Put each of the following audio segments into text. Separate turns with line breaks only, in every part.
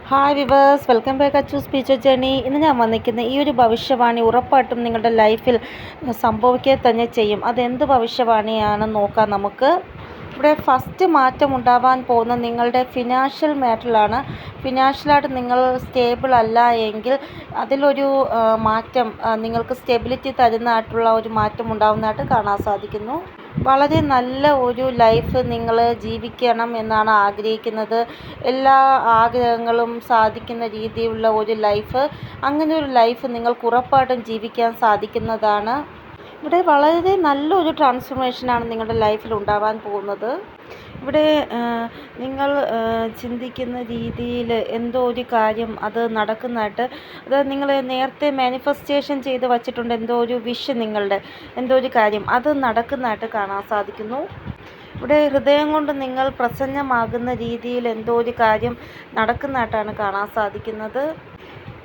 Hi viewers, welcome back to speecher journey. ഇന്ന് ഞാൻ വന്നിരിക്കുന്ന ഈ ഒരു ഭവിഷ്യവാണി ഉറപ്പായിട്ടും നിങ്ങളുടെ ലൈഫിൽ സംഭവിക്കുക തന്നെ ചെയ്യും. അതെന്ത് ഭവിഷ്യവാണിയാണെന്ന് നോക്കാം നമുക്ക്. ഇവിടെ ഫസ്റ്റ് മാറ്റം ഉണ്ടാവാൻ പോകുന്ന നിങ്ങളുടെ ഫിനാൻഷ്യൽ മാറ്ററിലാണ്. ഫിനാൻഷ്യലായിട്ട് നിങ്ങൾ സ്റ്റേബിൾ അല്ല എങ്കിൽ അതിലൊരു മാറ്റം നിങ്ങൾക്ക് സ്റ്റെബിലിറ്റി തരുന്നതായിട്ടുള്ള ഒരു മാറ്റം ഉണ്ടാകുന്നതായിട്ട് കാണാൻ സാധിക്കുന്നു. വളരെ നല്ല ഒരു ലൈഫ് നിങ്ങൾ ജീവിക്കണം എന്നാണ് ആഗ്രഹിക്കുന്നത്. എല്ലാ ആഗ്രഹങ്ങളും സാധിക്കുന്ന രീതിയിലുള്ള ഒരു ലൈഫ്, അങ്ങനെ ഒരു ലൈഫ് നിങ്ങൾക്ക് ഉറപ്പായിട്ടും ജീവിക്കാൻ സാധിക്കുന്നതാണ്. ഇവിടെ വളരെ നല്ലൊരു ട്രാൻസ്ഫോർമേഷനാണ് നിങ്ങളുടെ ലൈഫിൽ ഉണ്ടാവാൻ പോകുന്നത്. ഇവിടെ നിങ്ങൾ ചിന്തിക്കുന്ന രീതിയിൽ എന്തോ ഒരു കാര്യം അത് നടക്കുന്നതായിട്ട്, അതായത് നിങ്ങൾ നേരത്തെ മാനിഫെസ്റ്റേഷൻ ചെയ്ത് വച്ചിട്ടുണ്ട് എന്തോ ഒരു വിഷ്, നിങ്ങളുടെ എന്തോ ഒരു കാര്യം അത് നടക്കുന്നതായിട്ട് കാണാൻ സാധിക്കുന്നു. ഇവിടെ ഹൃദയം കൊണ്ട് നിങ്ങൾ പ്രസന്നമാകുന്ന രീതിയിൽ എന്തോ ഒരു കാര്യം നടക്കുന്നതായിട്ടാണ് കാണാൻ സാധിക്കുന്നത്.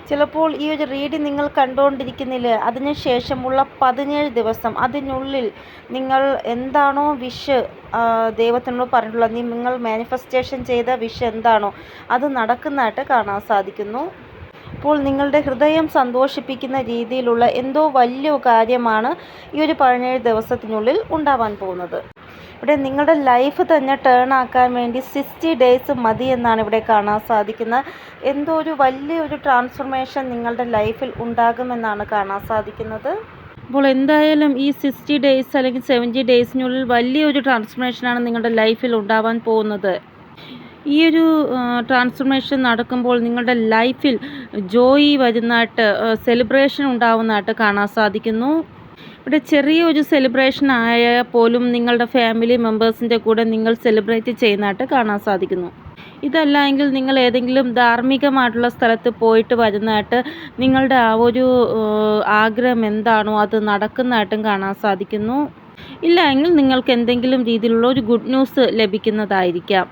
ചിലപ്പോൾ ഈ ഒരു റീഡിങ് നിങ്ങൾ കണ്ടുകൊണ്ടിരിക്കുന്നില്ല, അതിന് ശേഷമുള്ള 17 ദിവസം അതിനുള്ളിൽ നിങ്ങൾ എന്താണോ വിഷ് ദൈവത്തിനോട് പറഞ്ഞിട്ടുള്ളത്, നിങ്ങൾ മാനിഫെസ്റ്റേഷൻ ചെയ്ത വിഷ് എന്താണോ അത് നടക്കുന്നതായിട്ട് കാണാൻ സാധിക്കുന്നു. അപ്പോൾ നിങ്ങളുടെ ഹൃദയം സന്തോഷിപ്പിക്കുന്ന രീതിയിലുള്ള എന്തോ വലിയ കാര്യമാണ് ഈ ഒരു 17 ദിവസത്തിനുള്ളിൽ ഉണ്ടാവാൻ പോകുന്നത്. ഇവിടെ നിങ്ങളുടെ ലൈഫ് തന്നെ ടേൺ ആക്കാൻ വേണ്ടി 60 ഡേയ്സ് മതി എന്നാണ് ഇവിടെ കാണാൻ സാധിക്കുന്നത്. എന്തോ ഒരു വലിയൊരു ട്രാൻസ്ഫോർമേഷൻ നിങ്ങളുടെ ലൈഫിൽ ഉണ്ടാകുമെന്നാണ് കാണാൻ സാധിക്കുന്നത്. അപ്പോൾ എന്തായാലും ഈ 60 ഡേയ്സ് അല്ലെങ്കിൽ 70 ഡേയ്സിനുള്ളിൽ വലിയൊരു ട്രാൻസ്ഫോർമേഷനാണ് നിങ്ങളുടെ ലൈഫിൽ ഉണ്ടാവാൻ പോകുന്നത്. ഈ ഒരു ട്രാൻസ്ഫോർമേഷൻ നടക്കുമ്പോൾ നിങ്ങളുടെ ലൈഫിൽ ജോയ് വരുന്നതായിട്ട്, സെലിബ്രേഷൻ ഉണ്ടാവുന്നതായിട്ട് കാണാൻ സാധിക്കുന്നു. ഇവിടെ ചെറിയൊരു സെലിബ്രേഷൻ ആയാൽ പോലും നിങ്ങളുടെ ഫാമിലി മെമ്പേഴ്സിൻ്റെ കൂടെ നിങ്ങൾ സെലിബ്രേറ്റ് ചെയ്യുന്നതായിട്ട് കാണാൻ സാധിക്കുന്നു. ഇതല്ല എങ്കിൽ നിങ്ങൾ ഏതെങ്കിലും ധാർമ്മികമായിട്ടുള്ള സ്ഥലത്ത് പോയിട്ട് വരുന്നതായിട്ട്, നിങ്ങളുടെ ആ ഒരു ആഗ്രഹം എന്താണോ അത് നടക്കുന്നതായിട്ടും കാണാൻ സാധിക്കുന്നു. ഇല്ല എങ്കിൽ നിങ്ങൾക്ക് എന്തെങ്കിലും രീതിയിലുള്ള ഒരു ഗുഡ് ന്യൂസ് ലഭിക്കുന്നതായിരിക്കാം.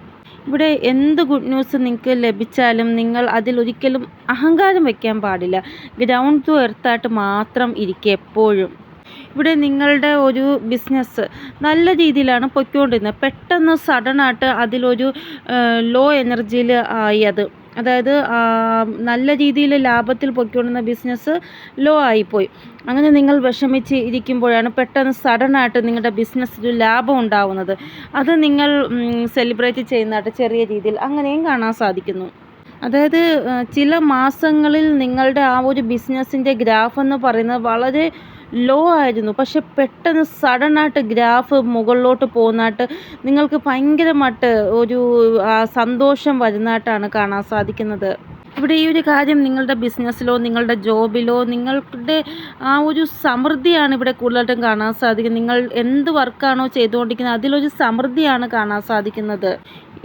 ഇവിടെ എന്ത് ഗുഡ് ന്യൂസ് നിങ്ങൾക്ക് ലഭിച്ചാലും നിങ്ങൾ അതിലൊരിക്കലും അഹങ്കാരം വയ്ക്കാൻ പാടില്ല. ഗ്രൗണ്ട് ടു എർത്തായിട്ട് മാത്രം ഇരിക്കുക എപ്പോഴും. ഇവിടെ നിങ്ങളുടെ ഒരു ബിസിനസ് നല്ല രീതിയിലാണ് പൊയ്ക്കൊണ്ടിരുന്നത്, പെട്ടെന്ന് സഡനായിട്ട് അതിലൊരു ലോ എനർജിയിൽ ആയി. അതായത് നല്ല രീതിയിൽ ലാഭത്തിൽ പൊയ്ക്കൊണ്ടിരുന്ന ബിസിനസ് ലോ ആയിപ്പോയി. അങ്ങനെ നിങ്ങൾ വിഷമിച്ച് ഇരിക്കുമ്പോഴാണ് പെട്ടെന്ന് സഡനായിട്ട് നിങ്ങളുടെ ബിസിനസ്സിൽ ലാഭം ഉണ്ടാവുന്നത്. അത് നിങ്ങൾ സെലിബ്രേറ്റ് ചെയ്യുന്നതായിട്ട് ചെറിയ രീതിയിൽ അങ്ങനെയും കാണാൻ സാധിക്കുന്നു. അതായത് ചില മാസങ്ങളിൽ നിങ്ങളുടെ ആ ഒരു ബിസിനസ്സിൻ്റെ ഗ്രാഫ് എന്ന് പറയുന്നത് വളരെ ലോ ആയിരുന്നു, പക്ഷെ പെട്ടെന്ന് സഡനായിട്ട് ഗ്രാഫ് മുകളിലോട്ട് പോകുന്നതായിട്ട് നിങ്ങൾക്ക് ഭയങ്കരമായിട്ട് ഒരു സന്തോഷം വരുന്നതായിട്ടാണ് കാണാൻ സാധിക്കുന്നത്. ഇവിടെ ഈ ഒരു കാര്യം നിങ്ങളുടെ ബിസിനസ്സിലോ നിങ്ങളുടെ ജോബിലോ നിങ്ങളുടെ ആ ഒരു സമൃദ്ധിയാണ് ഇവിടെ കൂടുതലായിട്ടും കാണാൻ സാധിക്കുന്നത്. നിങ്ങൾ എന്ത് വർക്കാണോ ചെയ്തുകൊണ്ടിരിക്കുന്നത് അതിലൊരു സമൃദ്ധിയാണ് കാണാൻ സാധിക്കുന്നത്.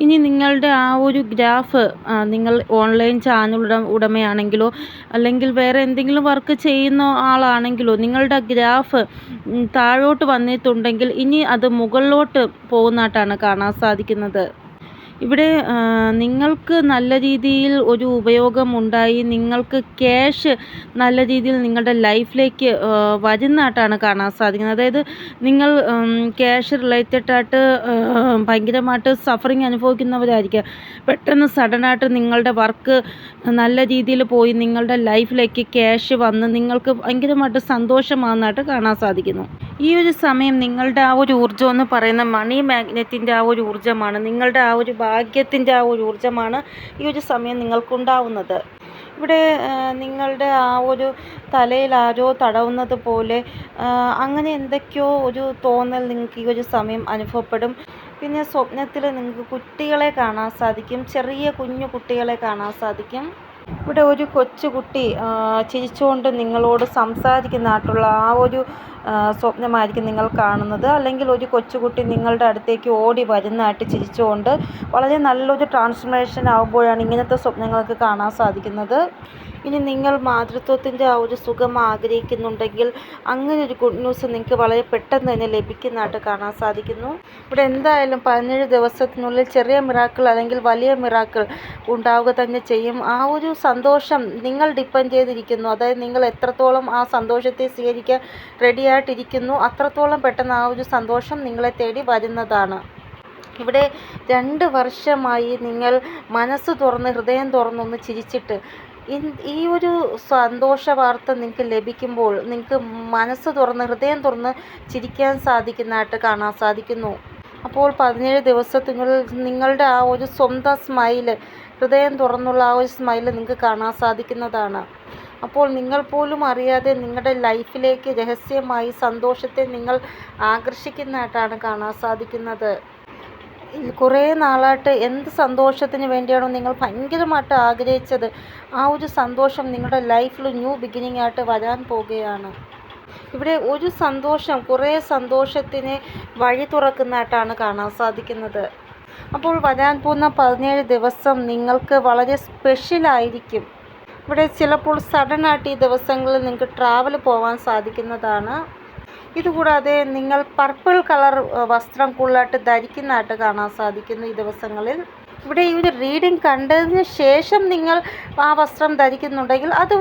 ഇനി നിങ്ങളുടെ ആ ഒരു ഗ്രാഫ്, നിങ്ങൾ ഓൺലൈൻ ചാനൽ ഉടമയാണെങ്കിലോ അല്ലെങ്കിൽ വേറെ എന്തെങ്കിലും വർക്ക് ചെയ്യുന്ന ആളാണെങ്കിലോ നിങ്ങളുടെ ഗ്രാഫ് താഴോട്ട് വന്നിട്ടുണ്ടെങ്കിൽ ഇനി അത് മുകളിലോട്ട് പോകുന്നതായിട്ടാണ് കാണാൻ സാധിക്കുന്നത്. ഇവിടെ നിങ്ങൾക്ക് നല്ല രീതിയിൽ ഒരു ഉപയോഗമുണ്ടായി, നിങ്ങൾക്ക് ക്യാഷ് നല്ല രീതിയിൽ നിങ്ങളുടെ ലൈഫിലേക്ക് വരുന്നതായിട്ടാണ് കാണാൻ സാധിക്കുന്നത്. അതായത് നിങ്ങൾ ക്യാഷ് റിലേറ്റഡായിട്ട് ഭയങ്കരമായിട്ട് സഫറിങ് അനുഭവിക്കുന്നവരായിരിക്കാം. പെട്ടെന്ന് സഡനായിട്ട് നിങ്ങളുടെ വർക്ക് നല്ല രീതിയിൽ പോയി നിങ്ങളുടെ ലൈഫിലേക്ക് ക്യാഷ് വന്ന് നിങ്ങൾക്ക് ഭയങ്കരമായിട്ട് സന്തോഷമാകുന്നതായിട്ട് കാണാൻ സാധിക്കുന്നു. ഈ ഒരു സമയം നിങ്ങളുടെ ആ ഒരു ഊർജ്ജം എന്ന് പറയുന്ന മണി മാഗ്നറ്റിൻ്റെ ആ ഒരു ഊർജ്ജമാണ്, നിങ്ങളുടെ ആ ഒരു ഭാഗ്യത്തിൻ്റെ ആ ഒരു ഊർജ്ജമാണ് ഈ ഒരു സമയം നിങ്ങൾക്കുണ്ടാവുന്നത്. ഇവിടെ നിങ്ങളുടെ ആ ഒരു തലയിൽ ആരോ തടവുന്നത് പോലെ അങ്ങനെ എന്തൊക്കെയോ ഒരു തോന്നൽ നിങ്ങൾക്ക് ഈ ഒരു സമയം അനുഭവപ്പെടും. പിന്നെ സ്വപ്നത്തിൽ നിങ്ങൾക്ക് കുട്ടികളെ കാണാൻ സാധിക്കും, ചെറിയ കുഞ്ഞു കുട്ടികളെ കാണാൻ സാധിക്കും. ഇവിടെ ഒരു കൊച്ചുകുട്ടി ചിരിച്ചുകൊണ്ട് നിങ്ങളോട് സംസാരിക്കുന്നതായിട്ടുള്ള ആ ഒരു സ്വപ്നമായിരിക്കും നിങ്ങൾ കാണുന്നത്. അല്ലെങ്കിൽ ഒരു കൊച്ചുകുട്ടി നിങ്ങളുടെ അടുത്തേക്ക് ഓടി വരുന്നതായിട്ട് ചിരിച്ചുകൊണ്ട്. വളരെ നല്ലൊരു ട്രാൻസ്ഫോർമേഷൻ ആകുമ്പോഴാണ് ഇങ്ങനത്തെ സ്വപ്നങ്ങൾക്ക് കാണാൻ സാധിക്കുന്നത്. ഇനി നിങ്ങൾ മാതൃത്വത്തിൻ്റെ ആ ഒരു സുഖം ആഗ്രഹിക്കുന്നുണ്ടെങ്കിൽ അങ്ങനെ ഒരു ഗുഡ് ന്യൂസ് നിങ്ങൾക്ക് വളരെ പെട്ടെന്ന് തന്നെ ലഭിക്കുന്നതായിട്ട് കാണാൻ സാധിക്കുന്നു. ഇവിടെ എന്തായാലും 17 ദിവസത്തിനുള്ളിൽ ചെറിയ മിറാക്കിൾ അല്ലെങ്കിൽ വലിയ മിറാക്കിൾ ഉണ്ടാവുക തന്നെ ചെയ്യും. ആ ഒരു സന്തോഷം നിങ്ങൾ ഡിപ്പെൻഡ് ചെയ്തിരിക്കുന്നു. അതായത് നിങ്ങൾ എത്രത്തോളം ആ സന്തോഷത്തെ സ്വീകരിക്കാൻ റെഡിയായിട്ടിരിക്കുന്നു, അത്രത്തോളം പെട്ടെന്ന് ആ ഒരു സന്തോഷം നിങ്ങളെ തേടി വരുന്നതാണ്. ഇവിടെ 2 വർഷമായി നിങ്ങൾ മനസ്സ് തുറന്ന് ഹൃദയം തുറന്നൊന്ന് ചിരിച്ചിട്ട് ഈ ഒരു സന്തോഷ വാർത്ത നിങ്ങൾക്ക് ലഭിക്കുമ്പോൾ നിങ്ങൾക്ക് മനസ്സ് തുറന്ന് ഹൃദയം തുറന്ന് ചിരിക്കാൻ സാധിക്കുന്നതായിട്ട് കാണാൻ സാധിക്കുന്നു. അപ്പോൾ 17 ദിവസത്തിനുള്ളിൽ നിങ്ങളുടെ ആ ഒരു സ്വന്തം സ്മൈല്, ഹൃദയം തുറന്നുള്ള ആ ഒരു സ്മൈല് നിങ്ങൾക്ക് കാണാൻ സാധിക്കുന്നതാണ്. അപ്പോൾ നിങ്ങൾ പോലും അറിയാതെ നിങ്ങളുടെ ലൈഫിലേക്ക് രഹസ്യമായി സന്തോഷത്തെ നിങ്ങൾ ആകർഷിക്കുന്നതായിട്ടാണ് കാണാൻ സാധിക്കുന്നത്. കുറേ നാളായിട്ട് എന്ത് സന്തോഷത്തിന് വേണ്ടിയാണോ നിങ്ങൾ ഭയങ്കരമായിട്ട് ആഗ്രഹിച്ചത്, ആ ഒരു സന്തോഷം നിങ്ങളുടെ ലൈഫിൽ ന്യൂ ബിഗിനിങ് ആയിട്ട് വരാൻ പോവുകയാണ്. ഇവിടെ ഒരു സന്തോഷം കുറേ സന്തോഷത്തിന് വഴി തുറക്കുന്നതായിട്ടാണ് കാണാൻ സാധിക്കുന്നത്. അപ്പോൾ വരാൻ പോകുന്ന 17 ദിവസം നിങ്ങൾക്ക് വളരെ സ്പെഷ്യലായിരിക്കും. ഇവിടെ ചിലപ്പോൾ സഡനായിട്ട് ഈ ദിവസങ്ങളിൽ നിങ്ങൾക്ക് ട്രാവൽ പോകാൻ സാധിക്കുന്നതാണ്. ഇതുകൂടാതെ നിങ്ങൾ പർപ്പിൾ കളർ വസ്ത്രം കൂടുതലായിട്ട് ധരിക്കുന്നതായിട്ട് കാണാൻ സാധിക്കുന്നു ഈ ദിവസങ്ങളിൽ. ഇവിടെ ഈ ഒരു റീഡിംഗ് കണ്ടതിന് ശേഷം നിങ്ങൾ ആ വസ്ത്രം ധരിക്കുന്നുണ്ടെങ്കിൽ അത്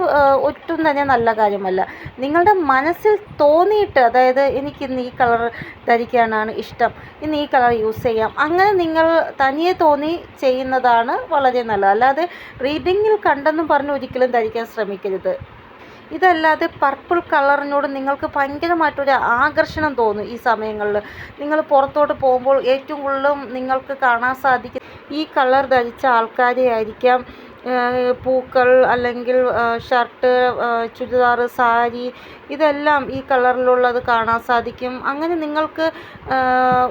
ഒട്ടും തന്നെ നല്ല കാര്യമല്ല. നിങ്ങളുടെ മനസ്സിൽ തോന്നിയിട്ട്, അതായത് എനിക്കിന്ന് ഈ കളർ ധരിക്കാനാണ് ഇഷ്ടം, ഇന്ന് ഈ കളർ യൂസ് ചെയ്യാം, അങ്ങനെ നിങ്ങൾ തനിയെ തോന്നി ചെയ്യുന്നതാണ് വളരെ നല്ലത്. അല്ലാതെ റീഡിങ്ങിൽ കണ്ടെന്നും പറഞ്ഞ് ഒരിക്കലും ധരിക്കാൻ ശ്രമിക്കരുത്. ഇതല്ലാതെ പർപ്പിൾ കളറിനോട് നിങ്ങൾക്ക് ഭയങ്കരമായിട്ടൊരു ആകർഷണം തോന്നും. ഈ സമയങ്ങളിൽ നിങ്ങൾ പുറത്തോട്ട് പോകുമ്പോൾ ഏറ്റവും കൂടുതലും നിങ്ങൾക്ക് കാണാൻ സാധിക്കും ഈ കളർ ധരിച്ച ആൾക്കാരെ ആയിരിക്കാം. പൂക്കൾ അല്ലെങ്കിൽ ഷർട്ട്, ചുരിദാർ, സാരി, ഇതെല്ലാം ഈ കളറിലുള്ളത് കാണാൻ സാധിക്കും. അങ്ങനെ നിങ്ങൾക്ക്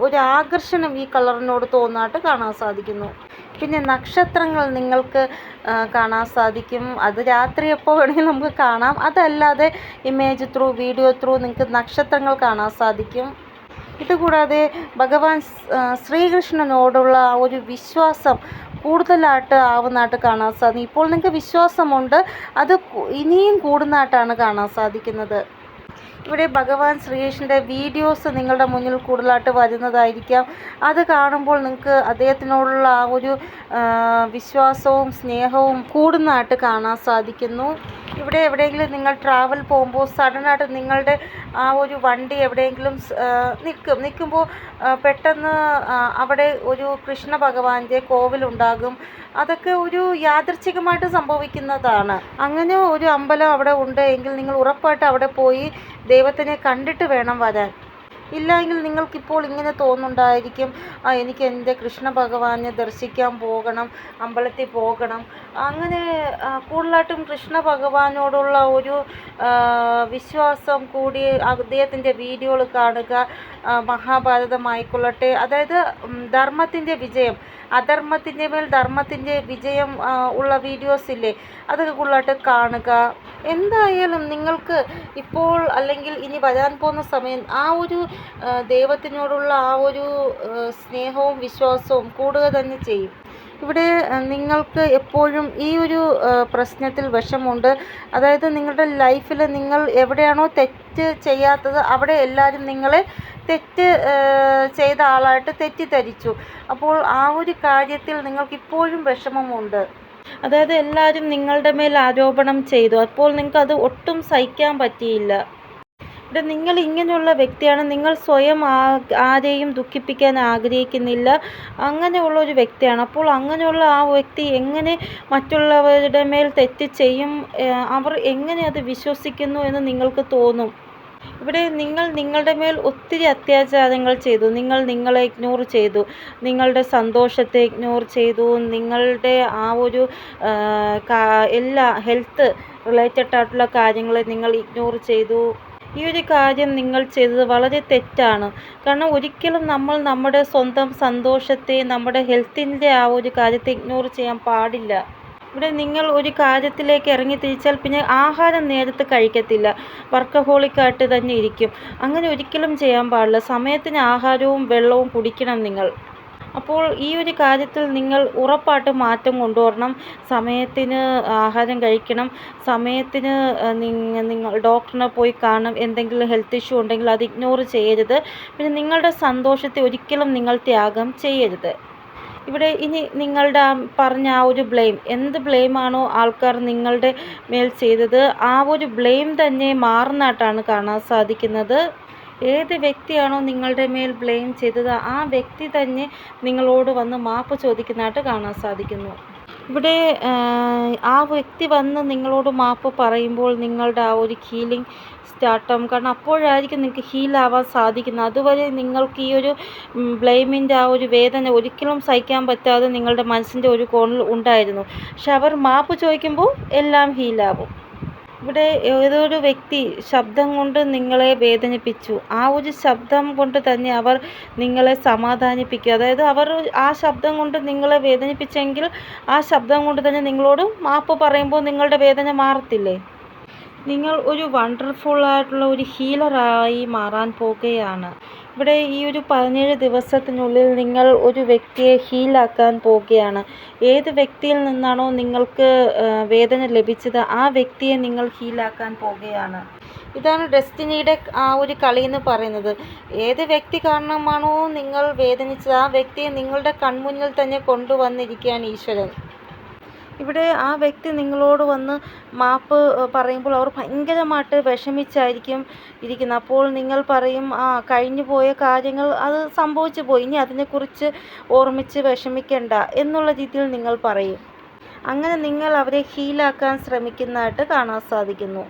ഒരു ആകർഷണം ഈ കളറിനോട് തോന്നാനായിട്ട് കാണാൻ സാധിക്കുന്നു. പിന്നെ നക്ഷത്രങ്ങൾ നിങ്ങൾക്ക് കാണാൻ സാധിക്കും. അത് രാത്രി എപ്പോൾ വേണമെങ്കിൽ നമുക്ക് കാണാം. അതല്ലാതെ ഇമേജ് ത്രൂ, വീഡിയോ ത്രൂ നിങ്ങൾക്ക് നക്ഷത്രങ്ങൾ കാണാൻ സാധിക്കും. ഇതുകൂടാതെ ഭഗവാൻ ശ്രീകൃഷ്ണനോടുള്ള ആ ഒരു വിശ്വാസം കൂടുതലായിട്ട് ആവുന്നതായിട്ട് കാണാൻ സാധിക്കും. ഇപ്പോൾ നിങ്ങൾക്ക് വിശ്വാസമുണ്ട്, അത് ഇനിയും കൂടുന്നതായിട്ടാണ് കാണാൻ സാധിക്കുന്നത്. ഇവിടെ ഭഗവാൻ ശ്രീകൃഷ്ണൻ്റെ വീഡിയോസ് നിങ്ങളുടെ മുന്നിൽ കൂടുതലായിട്ട് വരുന്നതായിരിക്കാം. അത് കാണുമ്പോൾ നിങ്ങൾക്ക് അദ്ദേഹത്തിനോടുള്ള ആ ഒരു വിശ്വാസവും സ്നേഹവും കൂടുന്നതായിട്ട് കാണാൻ സാധിക്കുന്നു. ഇവിടെ എവിടെയെങ്കിലും നിങ്ങൾ ട്രാവൽ പോകുമ്പോൾ സഡനായിട്ട് നിങ്ങളുടെ ആ ഒരു വണ്ടി എവിടെയെങ്കിലും നിൽക്കുമ്പോൾ പെട്ടെന്ന് അവിടെ ഒരു കൃഷ്ണ ഭഗവാന്റെ കോവിലുണ്ടാകും. അതൊക്കെ ഒരു യാദൃച്ഛികമായിട്ട് സംഭവിക്കുന്നതാണ്. അങ്ങനെ ഒരു അമ്പലം അവിടെ ഉണ്ട് എങ്കിൽ നിങ്ങൾ ഉറപ്പായിട്ട് അവിടെ പോയി ദൈവത്തിനെ കണ്ടിട്ട് വേണം വരാൻ. ഇല്ലെങ്കിൽ നിങ്ങൾക്കിപ്പോൾ ഇങ്ങനെ തോന്നുന്നുണ്ടായിരിക്കും, എനിക്ക് എൻ്റെ കൃഷ്ണ ഭഗവാനെ ദർശിക്കാൻ പോകണം, അമ്പലത്തിൽ പോകണം. അങ്ങനെ കൂടുതലായിട്ടും കൃഷ്ണ ഭഗവാനോടുള്ള ഒരു വിശ്വാസം കൂടി അദ്ദേഹത്തിൻ്റെ വീഡിയോകൾ കാണുക. മഹാഭാരതമായിക്കൊള്ളട്ടെ, അതായത് ധർമ്മത്തിൻ്റെ വിജയം, അധർമ്മത്തിൻ്റെ മേൽ ധർമ്മത്തിൻ്റെ വിജയം ഉള്ള വീഡിയോസ് ഇല്ലേ, അതൊക്കെ കൂടുതലായിട്ട് കാണുക. എന്തായാലും നിങ്ങൾക്ക് ഇപ്പോൾ അല്ലെങ്കിൽ ഇനി വരാൻ പോകുന്ന സമയം ആ ഒരു ദൈവത്തിനോടുള്ള ആ ഒരു സ്നേഹവും വിശ്വാസവും കൂടുക തന്നെ ചെയ്യും. ഇവിടെ നിങ്ങൾക്ക് എപ്പോഴും ഈ ഒരു പ്രശ്നത്തിൽ വിഷമുണ്ട്. അതായത് നിങ്ങളുടെ ലൈഫിൽ നിങ്ങൾ എവിടെയാണോ തെറ്റ് ചെയ്യാത്തത് അവിടെ എല്ലാവരും നിങ്ങളെ തെറ്റ് ചെയ്ത ആളായിട്ട് തെറ്റിദ്ധരിച്ചു. അപ്പോൾ ആ ഒരു കാര്യത്തിൽ നിങ്ങൾക്കിപ്പോഴും വിഷമമുണ്ട്. അതായത് എല്ലാവരും നിങ്ങളുടെ മേൽ ആരോപണം ചെയ്തു. അപ്പോൾ നിങ്ങൾക്കത് ഒട്ടും സഹിക്കാൻ പറ്റിയില്ല. ഇവിടെ നിങ്ങൾ ഇങ്ങനെയുള്ള വ്യക്തിയാണ്, നിങ്ങൾ സ്വയം ആരെയും ദുഃഖിപ്പിക്കാൻ ആഗ്രഹിക്കുന്നില്ല, അങ്ങനെയുള്ള ഒരു വ്യക്തിയാണ്. അപ്പോൾ അങ്ങനെയുള്ള ആ വ്യക്തി എങ്ങനെ മറ്റുള്ളവരുടെ മേൽ തെറ്റ് ചെയ്യും, അവർ എങ്ങനെ അത് വിശ്വസിക്കുന്നു എന്ന് നിങ്ങൾക്ക് തോന്നും. ഇവിടെ നിങ്ങൾ നിങ്ങളുടെ മേൽ ഒത്തിരി അത്യാചാരങ്ങൾ ചെയ്തു, നിങ്ങൾ നിങ്ങളെ ഇഗ്നോർ ചെയ്തു, നിങ്ങളുടെ സന്തോഷത്തെ ഇഗ്നോർ ചെയ്തു, നിങ്ങളുടെ ആ ഒരു എല്ലാ ഹെൽത്ത് റിലേറ്റഡ് ആയിട്ടുള്ള കാര്യങ്ങളെ നിങ്ങൾ ഇഗ്നോർ ചെയ്തു. ഈ ഒരു കാര്യം നിങ്ങൾ ചെയ്തത് വളരെ തെറ്റാണ്. കാരണം ഒരിക്കലും നമ്മൾ നമ്മുടെ സ്വന്തം സന്തോഷത്തെ, നമ്മുടെ ഹെൽത്തിൻ്റെ ആ ഒരു കാര്യത്തെ ഇഗ്നോർ ചെയ്യാൻ പാടില്ല. ഇവിടെ നിങ്ങൾ ഒരു കാര്യത്തിലേക്ക് ഇറങ്ങി തിരിച്ചാൽ പിന്നെ ആഹാരം നേരത്തെ കഴിക്കത്തില്ല, വർക്കഹോളിക്കായിട്ട് തന്നെ ഇരിക്കും. അങ്ങനെ ഒരിക്കലും ചെയ്യാൻ പാടില്ല. സമയത്തിന് ആഹാരവും വെള്ളവും കുടിക്കണം നിങ്ങൾ. അപ്പോൾ ഈ ഒരു കാര്യത്തിൽ നിങ്ങൾ ഉറപ്പായിട്ട് മാറ്റം കൊണ്ടുവരണം. സമയത്തിന് ആഹാരം കഴിക്കണം, സമയത്തിന് നിങ്ങൾ ഡോക്ടറിനെ പോയി കാണണം. എന്തെങ്കിലും ഹെൽത്ത് ഇഷ്യൂ ഉണ്ടെങ്കിൽ അത് ഇഗ്നോർ ചെയ്യരുത്. പിന്നെ നിങ്ങളുടെ സന്തോഷത്തെ ഒരിക്കലും നിങ്ങൾ ത്യാഗം ചെയ്യരുത്. ഇവിടെ ഇനി നിങ്ങളുടെ പറഞ്ഞ ആ ഒരു ബ്ലെയിം, എന്ത് ബ്ലെയിമാണോ ആൾക്കാർ നിങ്ങളുടെ മേൽ ചെയ്തത്, ആ ഒരു ബ്ലെയിം തന്നെ മാറുന്നതായിട്ടാണ് കാണാൻ സാധിക്കുന്നത്. ഏത് വ്യക്തിയാണോ നിങ്ങളുടെ മേൽ ബ്ലെയിം ചെയ്തത് ആ വ്യക്തി തന്നെ നിങ്ങളോട് വന്ന് മാപ്പ് ചോദിക്കുന്നതായിട്ട് കാണാൻ സാധിക്കുന്നു. ഇവിടെ ആ വ്യക്തി വന്ന് നിങ്ങളോട് മാപ്പ് പറയുമ്പോൾ നിങ്ങളുടെ ആ ഒരു ഹീലിംഗ് സ്റ്റാർട്ടാകും. കാരണം അപ്പോഴായിരിക്കും നിങ്ങൾക്ക് ഹീലാവാൻ സാധിക്കുന്നത്. അതുവരെ നിങ്ങൾക്ക് ഈ ഒരു ബ്ലെയിമിൻ്റെ ആ ഒരു വേദന ഒരിക്കലും സഹിക്കാൻ പറ്റാതെ നിങ്ങളുടെ മനസ്സിൻ്റെ ഒരു കോണിൽ ഉണ്ടായിരുന്നു. പക്ഷെ അവർ മാപ്പ് ചോദിക്കുമ്പോൾ എല്ലാം ഹീലാവും. ഇവിടെ ഏതൊരു വ്യക്തി ശബ്ദം കൊണ്ട് നിങ്ങളെ വേദനിപ്പിച്ചു, ആ ഒരു ശബ്ദം കൊണ്ട് തന്നെ അവർ നിങ്ങളെ സമാധാനിപ്പിക്കുക. അതായത് അവർ ആ ശബ്ദം കൊണ്ട് നിങ്ങളെ വേദനിപ്പിച്ചെങ്കിൽ ആ ശബ്ദം കൊണ്ട് തന്നെ നിങ്ങളോട് മാപ്പ് പറയുമ്പോൾ നിങ്ങളുടെ വേദന മാറത്തില്ലേ? നിങ്ങൾ ഒരു വണ്ടർഫുള്ളായിട്ടുള്ള ഒരു ഹീലറായി മാറാൻ പോകുകയാണ്. ഇവിടെ ഈ ഒരു 17 ദിവസത്തിനുള്ളിൽ നിങ്ങൾ ഒരു വ്യക്തിയെ ഹീലാക്കാൻ പോകുകയാണ്. ഏത് വ്യക്തിയിൽ നിന്നാണോ നിങ്ങൾക്ക് വേദന ലഭിച്ചത് ആ വ്യക്തിയെ നിങ്ങൾ ഹീലാക്കാൻ പോകുകയാണ്. ഇതാണ് ഡെസ്റ്റിനിയുടെ ആ ഒരു കളി എന്ന് പറയുന്നത്. ഏത് വ്യക്തി കാരണമാണോ നിങ്ങൾ വേദനിച്ചത് ആ വ്യക്തിയെ നിങ്ങളുടെ കൺമുന്നിൽ തന്നെ കൊണ്ടുവന്നിരിക്കുകയാണ് ഈശ്വരൻ. ഇവിടെ ആ വ്യക്തി നിങ്ങളോട് വന്ന് മാപ്പ് പറയുമ്പോൾ അവർ ഭയങ്കരമായിട്ട് വിഷമിച്ചായിരിക്കും ഇരിക്കുന്നത്. അപ്പോൾ നിങ്ങൾ പറയും, കഴിഞ്ഞു പോയ കാര്യങ്ങൾ അത് സംഭവിച്ചു പോയി, ഇനി അതിനെക്കുറിച്ച് ഓർമ്മിച്ച് വിഷമിക്കേണ്ട എന്നുള്ള രീതിയിൽ നിങ്ങൾ പറയും. അങ്ങനെ നിങ്ങൾ അവരെ ഹീലാക്കാൻ ശ്രമിക്കുന്നതായിട്ട് കാണാൻ സാധിക്കുന്നു.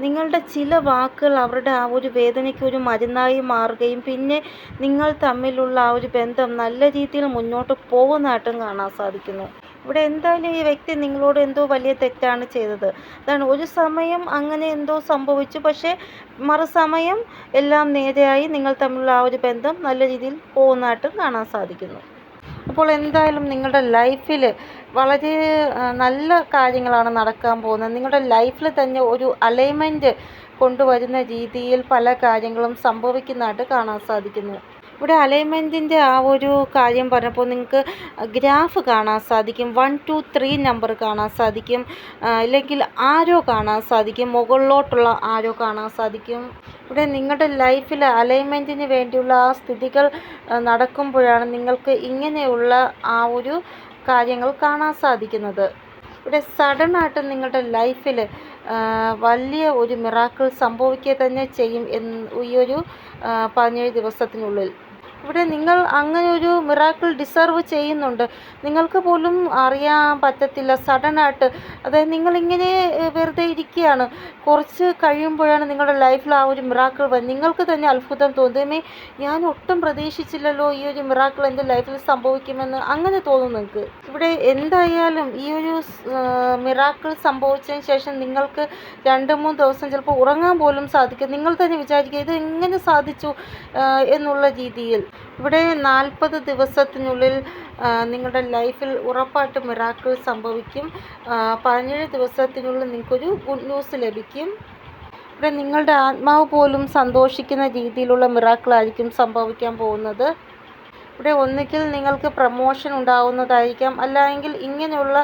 നിങ്ങളുടെ ചില വാക്കുകൾ അവരുടെ ആ ഒരു വേദനയ്ക്ക് ഒരു മരുന്നായി മാറുകയും പിന്നെ നിങ്ങൾ തമ്മിലുള്ള ആ ഒരു ബന്ധം നല്ല രീതിയിൽ മുന്നോട്ട് പോകുന്നതായിട്ടും കാണാൻ സാധിക്കുന്നു. ഇവിടെ എന്തായാലും ഈ വ്യക്തി നിങ്ങളോട് എന്തോ വലിയ തെറ്റാണ് ചെയ്തത്. അതാണ് ഒരു സമയം അങ്ങനെ എന്തോ സംഭവിച്ചു, പക്ഷേ മറുസമയം എല്ലാം നേരെയായി നിങ്ങൾ തമ്മിലുള്ള ആ ഒരു ബന്ധം നല്ല രീതിയിൽ പോകുന്നതായിട്ടും കാണാൻ സാധിക്കുന്നു. അപ്പോൾ എന്തായാലും നിങ്ങളുടെ ലൈഫിൽ വളരെ നല്ല കാര്യങ്ങളാണ് നടക്കാൻ പോകുന്നത്. നിങ്ങളുടെ ലൈഫിൽ തന്നെ ഒരു അലൈൻമെൻറ്റ് കൊണ്ടുവരുന്ന രീതിയിൽ പല കാര്യങ്ങളും സംഭവിക്കുന്നതായിട്ട് കാണാൻ സാധിക്കുന്നു. ഇവിടെ അലൈൻമെൻറ്റിൻ്റെ ആ ഒരു കാര്യം പറഞ്ഞപ്പോൾ നിങ്ങൾക്ക് ഗ്രാഫ് കാണാൻ സാധിക്കും, 1 2 3 നമ്പർ കാണാൻ സാധിക്കും, അല്ലെങ്കിൽ ആരോ കാണാൻ സാധിക്കും, മുകളിലോട്ടുള്ള ആരോ കാണാൻ സാധിക്കും. ഇവിടെ നിങ്ങളുടെ ലൈഫിൽ അലൈൻമെൻറ്റിന് വേണ്ടിയുള്ള ആ സ്ഥിതികൾ നടക്കുമ്പോഴാണ് നിങ്ങൾക്ക് ഇങ്ങനെയുള്ള ആ ഒരു കാര്യങ്ങൾ കാണാൻ സാധിക്കുന്നത്. ഇവിടെ സഡനായിട്ട് നിങ്ങളുടെ ലൈഫിൽ വലിയ ഒരു മിറാക്കിൾ സംഭവിക്കുക തന്നെ ചെയ്യും ഈ ഒരു 17 ദിവസത്തിനുള്ളിൽ. ഇവിടെ നിങ്ങൾ അങ്ങനെ ഒരു മിറാക്കിൾ ഡിസർവ് ചെയ്യുന്നുണ്ട്, നിങ്ങൾക്ക് പോലും അറിയാൻ പറ്റത്തില്ല. സഡനായിട്ട്, അതായത് നിങ്ങളിങ്ങനെ വെറുതെ ഇരിക്കുകയാണ്, കുറച്ച് കഴിയുമ്പോഴാണ് നിങ്ങളുടെ ലൈഫിൽ ആ ഒരു മിറാക്കിൾ വന്ന് നിങ്ങൾക്ക് തന്നെ അത്ഭുതം തോന്നുമേ, ഞാൻ ഒട്ടും പ്രതീക്ഷിച്ചില്ലല്ലോ ഈ ഒരു മിറാക്കിൾ എൻ്റെ ലൈഫിൽ സംഭവിക്കുമെന്ന് അങ്ങനെ തോന്നും നിങ്ങൾക്ക്. ഇവിടെ എന്തായാലും ഈ ഒരു മിറാക്കിൾ സംഭവിച്ചതിന് ശേഷം നിങ്ങൾക്ക് 2-3 ദിവസം ചിലപ്പോൾ ഉറങ്ങാൻ പോലും സാധിക്കും. നിങ്ങൾ തന്നെ വിചാരിക്കുക ഇത് എങ്ങനെ സാധിച്ചു എന്നുള്ള രീതിയിൽ. ഇവിടെ 40 ദിവസത്തിനുള്ളിൽ നിങ്ങളുടെ ലൈഫിൽ ഉറപ്പായിട്ടും മിറാക്കിൾ സംഭവിക്കും. 17 ദിവസത്തിനുള്ളിൽ നിങ്ങൾക്കൊരു ഗുഡ് ന്യൂസ് ലഭിക്കും. ഇവിടെ നിങ്ങളുടെ ആത്മാവ് പോലും സന്തോഷിക്കുന്ന രീതിയിലുള്ള മിറാക്കിളായിരിക്കും സംഭവിക്കാൻ പോകുന്നത്. ഇവിടെ ഒന്നുകിൽ നിങ്ങൾക്ക് പ്രമോഷൻ ഉണ്ടാവുന്നതായിരിക്കാം, അല്ലെങ്കിൽ ഇങ്ങനെയുള്ള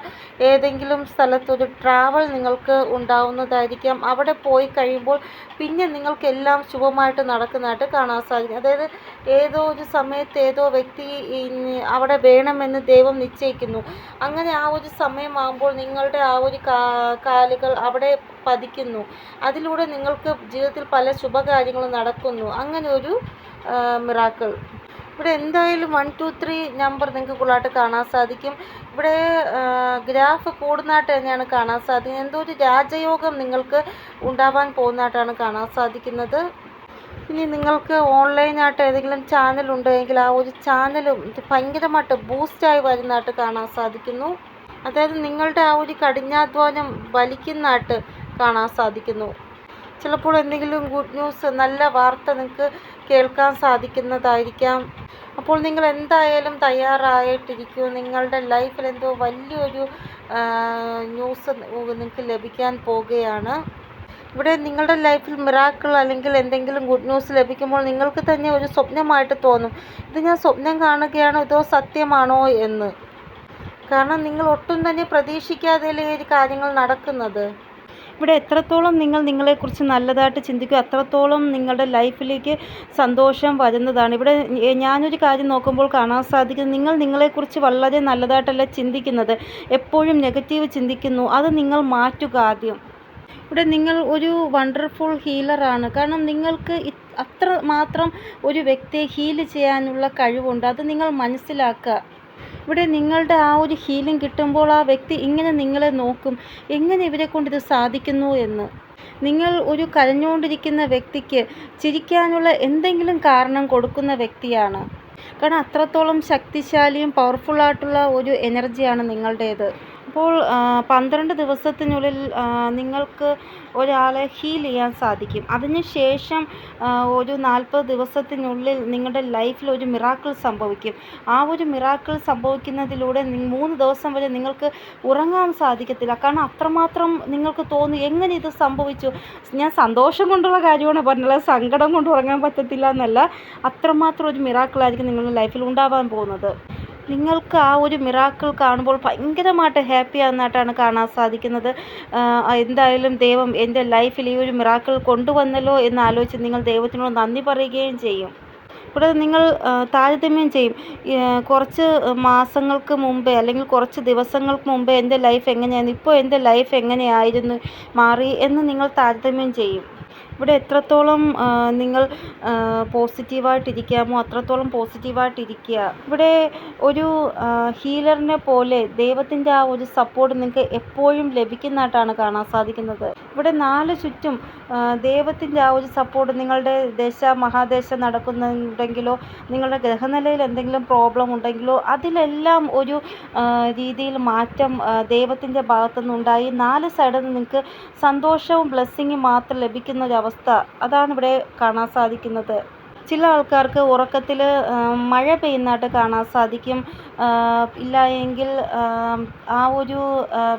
ഏതെങ്കിലും സ്ഥലത്തൊരു ട്രാവൽ നിങ്ങൾക്ക് ഉണ്ടാവുന്നതായിരിക്കാം. അവിടെ പോയി കഴിയുമ്പോൾ പിന്നെ നിങ്ങൾക്കെല്ലാം ശുഭമായിട്ട് നടക്കുന്നതായിട്ട് കാണാൻ സാധിക്കും. അതായത് ഏതോ ഒരു സമയത്ത് ഏതോ വ്യക്തി അവിടെ വേണമെന്ന് ദൈവം നിശ്ചയിക്കുന്നു. അങ്ങനെ ആ ഒരു സമയമാകുമ്പോൾ നിങ്ങളുടെ ആ ഒരു കാലുകൾ അവിടെ പതിക്കുന്നു. അതിലൂടെ നിങ്ങൾക്ക് ജീവിതത്തിൽ പല ശുഭകാര്യങ്ങളും നടക്കുന്നു. അങ്ങനെ ഒരു മിറാക്കിൾ. ഇവിടെ എന്തായാലും 1 2 3 നമ്പർ നിങ്ങൾക്ക് കൂടുതലായിട്ട് കാണാൻ സാധിക്കും. ഇവിടെ ഗ്രാഫ് കൂടുന്നതായിട്ട് തന്നെയാണ് കാണാൻ സാധിക്കുന്നത്. എന്തോ ഒരു രാജയോഗം നിങ്ങൾക്ക് ഉണ്ടാവാൻ പോകുന്നതായിട്ടാണ് കാണാൻ സാധിക്കുന്നത്. ഇനി നിങ്ങൾക്ക് ഓൺലൈനായിട്ട് ഏതെങ്കിലും ചാനൽ ഉണ്ടെങ്കിൽ ആ ഒരു ചാനലും ഭയങ്കരമായിട്ട് ബൂസ്റ്റായി വരുന്നതായിട്ട് കാണാൻ സാധിക്കുന്നു. അതായത് നിങ്ങളുടെ ആ ഒരു കഠിനാധ്വാനം വലിക്കുന്നതായിട്ട് കാണാൻ സാധിക്കുന്നു. ചിലപ്പോൾ എന്തെങ്കിലും ഗുഡ് ന്യൂസ്, നല്ല വാർത്ത നിങ്ങൾക്ക് കേൾക്കാൻ സാധിക്കുന്നതായിരിക്കാം. അപ്പോൾ നിങ്ങൾ എന്തായാലും തയ്യാറായിട്ടിരിക്കൂ. നിങ്ങളുടെ ലൈഫിൽ എന്തോ വലിയൊരു ന്യൂസ് നിങ്ങൾക്ക് ലഭിക്കാൻ പോകുകയാണ്. ഇവിടെ നിങ്ങളുടെ ലൈഫിൽ മിറാക്കിൾ അല്ലെങ്കിൽ എന്തെങ്കിലും ഗുഡ് ന്യൂസ് ലഭിക്കുമ്പോൾ നിങ്ങൾക്ക് തന്നെ ഒരു സ്വപ്നമായിട്ട് തോന്നും, ഇത് ഞാൻ സ്വപ്നം കാണുകയാണോ ഇതോ സത്യമാണോ എന്ന്. കാരണം നിങ്ങൾ ഒട്ടും തന്നെ പ്രതീക്ഷിക്കാതെയല്ലേ ഈ കാര്യങ്ങൾ നടക്കുന്നത്. ഇവിടെ എത്രത്തോളം നിങ്ങൾ നിങ്ങളെക്കുറിച്ച് നല്ലതായിട്ട് ചിന്തിക്കുക അത്രത്തോളം നിങ്ങളുടെ ലൈഫിലേക്ക് സന്തോഷം വരുന്നതാണ്. ഇവിടെ ഞാനൊരു കാര്യം നോക്കുമ്പോൾ കാണാൻ സാധിക്കുന്നത്, നിങ്ങൾ നിങ്ങളെക്കുറിച്ച് വളരെ നല്ലതായിട്ടല്ല ചിന്തിക്കുന്നത്, എപ്പോഴും നെഗറ്റീവ് ചിന്തിക്കുന്നു. അത് നിങ്ങൾ മാറ്റുക ആദ്യം. ഇവിടെ നിങ്ങൾ ഒരു വണ്ടർഫുൾ ഹീലറാണ്. കാരണം നിങ്ങൾക്ക് അത്ര മാത്രം ഒരു വ്യക്തിയെ ഹീൽ ചെയ്യാനുള്ള കഴിവുണ്ട്. അത് നിങ്ങൾ മനസ്സിലാക്കുക. ഇവിടെ നിങ്ങളുടെ ആ ഒരു ഹീലിംഗ് കിട്ടുമ്പോൾ ആ വ്യക്തി ഇങ്ങനെ നിങ്ങളെ നോക്കും, എങ്ങനെ ഇവരെ കൊണ്ട് ഇത് സാധിക്കുന്നു എന്ന്. നിങ്ങൾ ഒരു കരഞ്ഞുകൊണ്ടിരിക്കുന്ന വ്യക്തിക്ക് ചിരിക്കാനുള്ള എന്തെങ്കിലും കാരണം കൊടുക്കുന്ന വ്യക്തിയാണ്. കാരണം അത്രത്തോളം ശക്തിശാലിയും പവർഫുള്ളായിട്ടുള്ള ഒരു എനർജിയാണ് നിങ്ങളുടേത്. അപ്പോൾ 12 ദിവസത്തിനുള്ളിൽ നിങ്ങൾക്ക് ഒരാളെ ഹീൽ ചെയ്യാൻ സാധിക്കും. അതിനുശേഷം ഒരു 40 ദിവസത്തിനുള്ളിൽ നിങ്ങളുടെ ലൈഫിൽ ഒരു മിറാക്കിൾ സംഭവിക്കും. ആ ഒരു മിറാക്കിൾ സംഭവിക്കുന്നതിലൂടെ 3 ദിവസം വരെ നിങ്ങൾക്ക് ഉറങ്ങാൻ സാധിക്കത്തില്ല. കാരണം അത്രമാത്രം നിങ്ങൾക്ക് തോന്നും, എങ്ങനെ ഇത് സംഭവിച്ചു. ഞാൻ സന്തോഷം കൊണ്ടുള്ള കാര്യമാണ് പറഞ്ഞുള്ളത്, സങ്കടം കൊണ്ട് ഉറങ്ങാൻ പറ്റത്തില്ല എന്നല്ല. അത്രമാത്രം ഒരു മിറാക്കിളായിരിക്കും നിങ്ങളുടെ ലൈഫിൽ ഉണ്ടാവാൻ പോകുന്നത്. നിങ്ങൾക്ക് ആ ഒരു മിറാക്കിൾ കാണുമ്പോൾ ഭയങ്കരമായിട്ട് ഹാപ്പി ആവുന്നതായിട്ടാണ് കാണാൻ സാധിക്കുന്നത്. എന്തായാലും ദൈവം എൻ്റെ ലൈഫിൽ ഈ ഒരു മിറാക്കിൾ കൊണ്ടുവന്നല്ലോ എന്ന് ആലോചിച്ച് നിങ്ങൾ ദൈവത്തിനോട് നന്ദി പറയുകയും ചെയ്യും. ഇവിടെ നിങ്ങൾ താരതമ്യം ചെയ്യും. കുറച്ച് മാസങ്ങൾക്ക് മുമ്പേ അല്ലെങ്കിൽ കുറച്ച് ദിവസങ്ങൾക്ക് മുമ്പേ എൻ്റെ ലൈഫ് എങ്ങനെയായിരുന്നു, ഇപ്പോൾ എൻ്റെ ലൈഫ് എങ്ങനെയായിരുന്നു മാറി എന്ന് നിങ്ങൾ താരതമ്യം ചെയ്യും. ഇവിടെ എത്രത്തോളം നിങ്ങൾ പോസിറ്റീവായിട്ടിരിക്കാമോ അത്രത്തോളം പോസിറ്റീവായിട്ടിരിക്കുക. ഇവിടെ ഒരു ഹീലറിനെ പോലെ ദൈവത്തിൻ്റെ ആ ഒരു സപ്പോർട്ട് നിങ്ങൾക്ക് എപ്പോഴും ലഭിക്കുന്നതായിട്ടാണ് കാണാൻ സാധിക്കുന്നത്. ഇവിടെ 4 ചുറ്റും ദൈവത്തിൻ്റെ ആ ഒരു സപ്പോർട്ട് നിങ്ങളുടെ മഹാദേശം നടക്കുന്നുണ്ടെങ്കിലോ നിങ്ങളുടെ ഗ്രഹനിലയിൽ എന്തെങ്കിലും പ്രോബ്ലം ഉണ്ടെങ്കിലോ അതിലെല്ലാം ഒരു രീതിയിൽ മാറ്റം ദൈവത്തിൻ്റെ ഭാഗത്തുനിന്നുണ്ടായി 4 സൈഡിൽ നിന്ന് നിങ്ങൾക്ക് സന്തോഷവും ബ്ലെസ്സിങ്ങും മാത്രം ലഭിക്കുന്ന ഒരു അവസ്ഥ, അതാണ് ഇവിടെ കാണാൻ സാധിക്കുന്നത്. ചില ആൾക്കാർക്ക് ഉറക്കത്തിൽ മഴ പെയ്യുന്നതായിട്ട് കാണാൻ സാധിക്കും. ഇല്ല എങ്കിൽ ആ ഒരു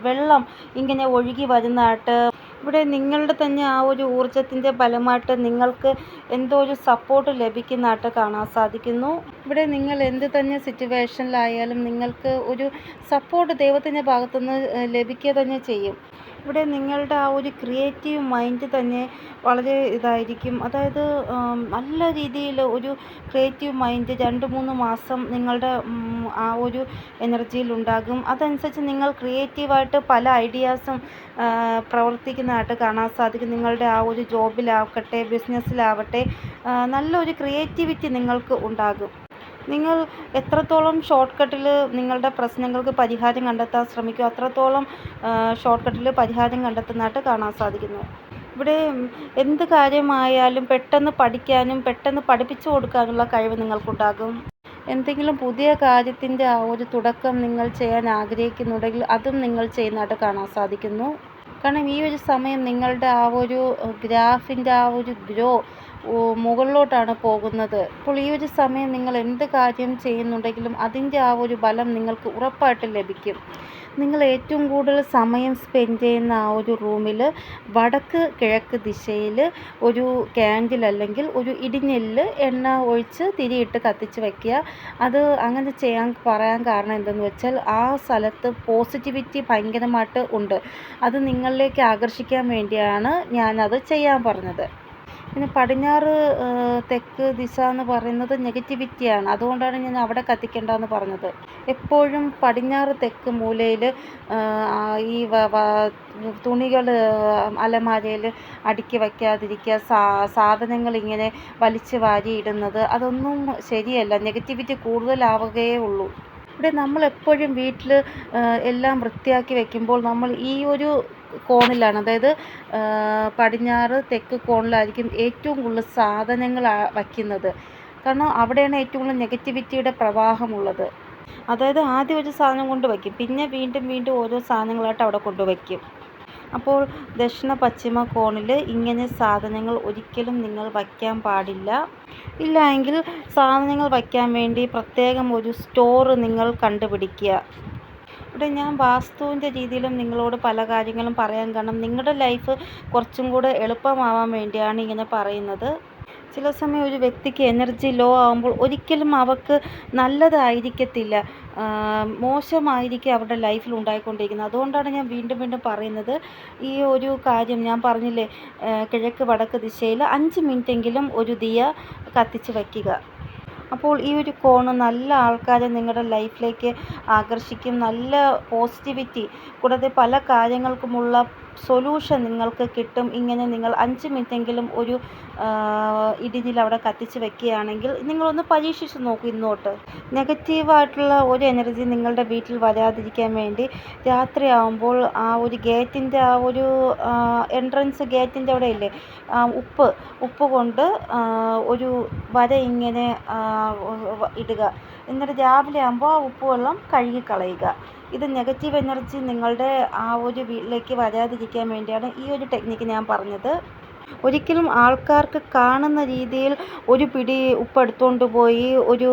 വെള്ളം ഇങ്ങനെ ഒഴുകി വരുന്നതായിട്ട്. ഇവിടെ നിങ്ങളുടെ തന്നെ ആ ഒരു ഊർജത്തിൻ്റെ ഫലമായിട്ട് നിങ്ങൾക്ക് എന്തോ ഒരു സപ്പോർട്ട് ലഭിക്കുന്നതായിട്ട് കാണാൻ സാധിക്കുന്നു. ഇവിടെ നിങ്ങൾ എന്ത് തന്നെ സിറ്റുവേഷനിലായാലും നിങ്ങൾക്ക് ഒരു സപ്പോർട്ട് ദൈവത്തിൻ്റെ ഭാഗത്തുനിന്ന് ലഭിക്കുക തന്നെ ചെയ്യും. ഇവിടെ നിങ്ങളുടെ ആ ഒരു ക്രിയേറ്റീവ് മൈൻഡ് തന്നെ വളരെ ഇതായിരിക്കും. അതായത് നല്ല രീതിയിൽ ഒരു ക്രിയേറ്റീവ് മൈൻഡ് 2-3 മാസം നിങ്ങളുടെ ആ ഒരു എനർജിയിലുണ്ടാകും. അതനുസരിച്ച് നിങ്ങൾ ക്രിയേറ്റീവായിട്ട് പല ഐഡിയാസും പ്രവർത്തിക്കുന്നതായിട്ട് കാണാൻ സാധിക്കും. നിങ്ങളുടെ ആ ഒരു ജോബിലാവട്ടെ ബിസിനസ്സിലാവട്ടെ നല്ലൊരു ക്രിയേറ്റിവിറ്റി നിങ്ങൾക്ക് ഉണ്ടാകും. നിങ്ങൾ എത്രത്തോളം ഷോർട്ട് കട്ടിൽ നിങ്ങളുടെ പ്രശ്നങ്ങൾക്ക് പരിഹാരം കണ്ടെത്താൻ ശ്രമിക്കുക, അത്രത്തോളം ഷോർട്ട് കട്ടിൽ പരിഹാരം കണ്ടെത്തുന്നതായിട്ട് കാണാൻ സാധിക്കുന്നു. ഇവിടെ എന്ത് കാര്യമായാലും പെട്ടെന്ന് പഠിക്കാനും പെട്ടെന്ന് പഠിപ്പിച്ചു കൊടുക്കാനുള്ള കഴിവ് നിങ്ങൾക്കുണ്ടാകും. എന്തെങ്കിലും പുതിയ കാര്യത്തിൻ്റെ ആ ഒരു തുടക്കം നിങ്ങൾ ചെയ്യാൻ ആഗ്രഹിക്കുന്നുണ്ടെങ്കിൽ അതും നിങ്ങൾ ചെയ്യുന്നതായിട്ട് കാണാൻ സാധിക്കുന്നു. കാരണം ഈ ഒരു സമയം നിങ്ങളുടെ ആ ഒരു ഗ്രാഫിൻ്റെ ആ ഒരു മുകളിലോട്ടാണ് പോകുന്നത്. അപ്പോൾ ഈ ഒരു സമയം നിങ്ങൾ എന്ത് കാര്യം ചെയ്യുന്നുണ്ടെങ്കിലും അതിൻ്റെ ആ ഒരു ബലം നിങ്ങൾക്ക് ഉറപ്പായിട്ടും ലഭിക്കും. നിങ്ങൾ ഏറ്റവും കൂടുതൽ സമയം സ്പെൻഡ് ചെയ്യുന്ന ആ ഒരു റൂമിൽ വടക്ക് കിഴക്ക് ദിശയിൽ ഒരു ക്യാൻഡിൽ അല്ലെങ്കിൽ ഒരു ഇടിഞ്ഞെല്ല് എണ്ണ ഒഴിച്ച് തിരിയിട്ട് കത്തിച്ച് വയ്ക്കുക. അത് അങ്ങനെ പറയാൻ കാരണം എന്തെന്ന് വെച്ചാൽ ആ സ്ഥലത്ത് പോസിറ്റിവിറ്റി ഭയങ്കരമായിട്ട് ഉണ്ട്. അത് നിങ്ങളിലേക്ക് ആകർഷിക്കാൻ വേണ്ടിയാണ് ഞാനത് ചെയ്യാൻ പറഞ്ഞത്. പിന്നെ പടിഞ്ഞാറ് തെക്ക് ദിശ എന്ന് പറയുന്നത് നെഗറ്റിവിറ്റിയാണ്. അതുകൊണ്ടാണ് ഞാൻ അവിടെ കത്തിക്കേണ്ടതെന്ന് പറഞ്ഞത്. എപ്പോഴും പടിഞ്ഞാറ് തെക്ക് മൂലയിൽ ഈ തുണികൾ അലമാരയിൽ അടുക്കി വയ്ക്കാതിരിക്കുക, സാധനങ്ങൾ ഇങ്ങനെ വലിച്ചു വാരി ഇടുന്നത് അതൊന്നും ശരിയല്ല. നെഗറ്റിവിറ്റി കൂടുതലാവുകയേ ഉള്ളൂ. ഇവിടെ നമ്മളെപ്പോഴും വീട്ടിൽ എല്ലാം വൃത്തിയാക്കി വയ്ക്കുമ്പോൾ നമ്മൾ ഈ ഒരു കോണിലാണ്, അതായത് പടിഞ്ഞാറ് തെക്ക് കോണിലായിരിക്കും ഏറ്റവും കൂടുതൽ സാധനങ്ങൾ വയ്ക്കുന്നത്. കാരണം അവിടെയാണ് ഏറ്റവും കൂടുതൽ നെഗറ്റിവിറ്റിയുടെ പ്രവാഹമുള്ളത്. അതായത് ആദ്യം ഒരു സാധനം കൊണ്ട് വയ്ക്കും, പിന്നെ വീണ്ടും വീണ്ടും ഓരോ സാധനങ്ങളായിട്ട് അവിടെ കൊണ്ടുവയ്ക്കും. അപ്പോൾ ദക്ഷിണ പശ്ചിമ കോണിൽ ഇങ്ങനെ സാധനങ്ങൾ ഒരിക്കലും നിങ്ങൾ വയ്ക്കാൻ പാടില്ല. ഇല്ല എങ്കിൽ സാധനങ്ങൾ വയ്ക്കാൻ വേണ്ടി പ്രത്യേകം ഒരു സ്റ്റോർ നിങ്ങൾ കണ്ടുപിടിക്കുക. ഇവിടെ ഞാൻ വാസ്തുവിൻ്റെ രീതിയിലും നിങ്ങളോട് പല കാര്യങ്ങളും പറയാൻ കാരണം നിങ്ങളുടെ ലൈഫ് കുറച്ചും കൂടെ എളുപ്പമാവാൻ വേണ്ടിയാണ് ഇങ്ങനെ പറയുന്നത്. ചില സമയം ഒരു വ്യക്തിക്ക് എനർജി ലോ ആകുമ്പോൾ ഒരിക്കലും അവർക്ക് നല്ലതായിരിക്കത്തില്ല, മോശമായിരിക്കും അവരുടെ ലൈഫിൽ ഉണ്ടായിക്കൊണ്ടിരിക്കുന്നത്. അതുകൊണ്ടാണ് ഞാൻ വീണ്ടും വീണ്ടും പറയുന്നത്, ഈ ഒരു കാര്യം ഞാൻ പറഞ്ഞില്ലേ, കിഴക്ക് വടക്ക് ദിശയിൽ 5 മിനിറ്റെങ്കിലും ഒരു ദിയ കത്തിച്ച് വയ്ക്കുക. അപ്പോൾ ഈ ഒരു കോണ് നല്ല ആൾക്കാരെ നിങ്ങളുടെ ലൈഫിലേക്ക് ആകർഷിക്കും. നല്ല പോസിറ്റിവിറ്റി കൂടാതെ പല കാര്യങ്ങൾക്കുമുള്ള സൊല്യൂഷൻ നിങ്ങൾക്ക് കിട്ടും. ഇങ്ങനെ നിങ്ങൾ 5 മിനിറ്റെങ്കിലും ഒരു ഇടിജിൽ അവിടെ കത്തിച്ച് വെക്കുകയാണെങ്കിൽ നിങ്ങളൊന്ന് പരീക്ഷിച്ച് നോക്കൂ ഇന്നോട്ട്. നെഗറ്റീവായിട്ടുള്ള ഒരു എനർജി നിങ്ങളുടെ വീട്ടിൽ വരാതിരിക്കാൻ വേണ്ടി രാത്രിയാവുമ്പോൾ ആ ഒരു ഗേറ്റിൻ്റെ ആ ഒരു എൻട്രൻസ് ഗേറ്റിൻ്റെ അവിടെ ഇല്ലേ, ഉപ്പ് കൊണ്ട് ഒരു വര ഇങ്ങനെ ഇടുക. എന്നിട്ട് രാവിലെ ആകുമ്പോൾ ആ ഉപ്പ് വെള്ളം കഴുകിക്കളയുക. ഇത് നെഗറ്റീവ് എനർജി നിങ്ങളുടെ ആ ഒരു വീട്ടിലേക്ക് വരാതിരിക്കാൻ വേണ്ടിയാണ് ഈ ഒരു ടെക്നിക്ക് ഞാൻ പറഞ്ഞത്. ഒരിക്കലും ആൾക്കാർക്ക് കാണുന്ന രീതിയിൽ ഒരു പിടി ഉപ്പെടുത്തുകൊണ്ട് പോയി ഒരു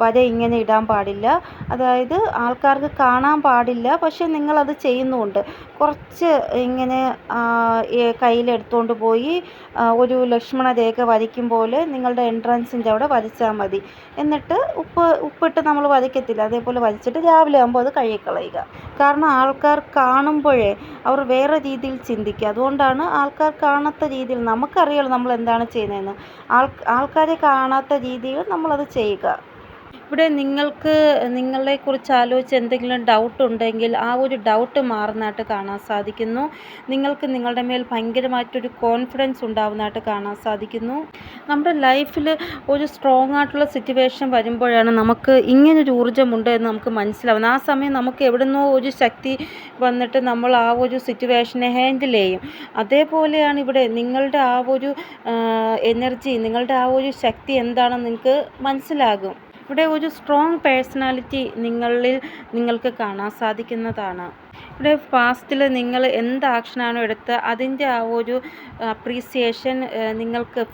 വര ഇങ്ങനെ ഇടാൻ പാടില്ല. അതായത് ആൾക്കാർക്ക് കാണാൻ പാടില്ല, പക്ഷെ നിങ്ങളത് ചെയ്യുന്നുമുണ്ട്. കുറച്ച് ഇങ്ങനെ കയ്യിലെടുത്തുകൊണ്ട് പോയി ഒരു ലക്ഷ്മണ രേഖ വരയ്ക്കും പോലെ നിങ്ങളുടെ എൻട്രൻസിൻ്റെ അവിടെ വരച്ചാൽ മതി. എന്നിട്ട് ഉപ്പിട്ട് നമ്മൾ വരയ്ക്കത്തില്ല, അതേപോലെ വരച്ചിട്ട് രാവിലെ ആകുമ്പോൾ അത് കഴുകിക്കളയുക. കാരണം ആൾക്കാർ കാണുമ്പോഴേ അവർ വേറെ രീതിയിൽ ചിന്തിക്കുക. അതുകൊണ്ടാണ് ആൾക്കാർ കാണാത്ത രീതിയിൽ, നമുക്കറിയാലോ നമ്മൾ എന്താണ് ചെയ്യുന്നതെന്ന്, ആൾക്കാരെ കാണാത്ത രീതിയിൽ നമ്മളത് ചെയ്യുക. ഇവിടെ നിങ്ങൾക്ക് നിങ്ങളെക്കുറിച്ച് ആലോചിച്ച് എന്തെങ്കിലും ഡൗട്ട് ഉണ്ടെങ്കിൽ ആ ഒരു ഡൗട്ട് മാറുന്നതായിട്ട് കാണാൻ സാധിക്കുന്നു. നിങ്ങൾക്ക് നിങ്ങളുടെ മേൽ ഭയങ്കരമായിട്ടൊരു കോൺഫിഡൻസ് ഉണ്ടാവുന്നതായിട്ട് കാണാൻ സാധിക്കുന്നു. നമ്മുടെ ലൈഫിൽ ഒരു സ്ട്രോങ് ആയിട്ടുള്ള സിറ്റുവേഷൻ വരുമ്പോഴാണ് നമുക്ക് ഇങ്ങനൊരു ഊർജ്ജമുണ്ട് എന്ന് നമുക്ക് മനസ്സിലാവുന്നത്. ആ സമയം നമുക്ക് എവിടുന്നോ ഒരു ശക്തി വന്നിട്ട് നമ്മൾ ആ ഒരു സിറ്റുവേഷനെ ഹാൻഡിൽ ചെയ്യും. അതേപോലെയാണ് ഇവിടെ നിങ്ങളുടെ ആ ഒരു എനർജി, നിങ്ങളുടെ ആ ഒരു ശക്തി എന്താണെന്ന് നിങ്ങൾക്ക് മനസ്സിലാകും. ഇവിടെ ഒരു സ്ട്രോങ് പേഴ്സണാലിറ്റി നിങ്ങൾക്ക് കാണാൻ സാധിക്കുന്നതാണ്. ഇവിടെ പാസ്റ്റിൽ നിങ്ങൾ എന്ത് ആക്ഷനാണോ എടുത്ത് അതിൻ്റെ ആ ഒരു അപ്രീസിയേഷൻ നിങ്ങൾക്ക്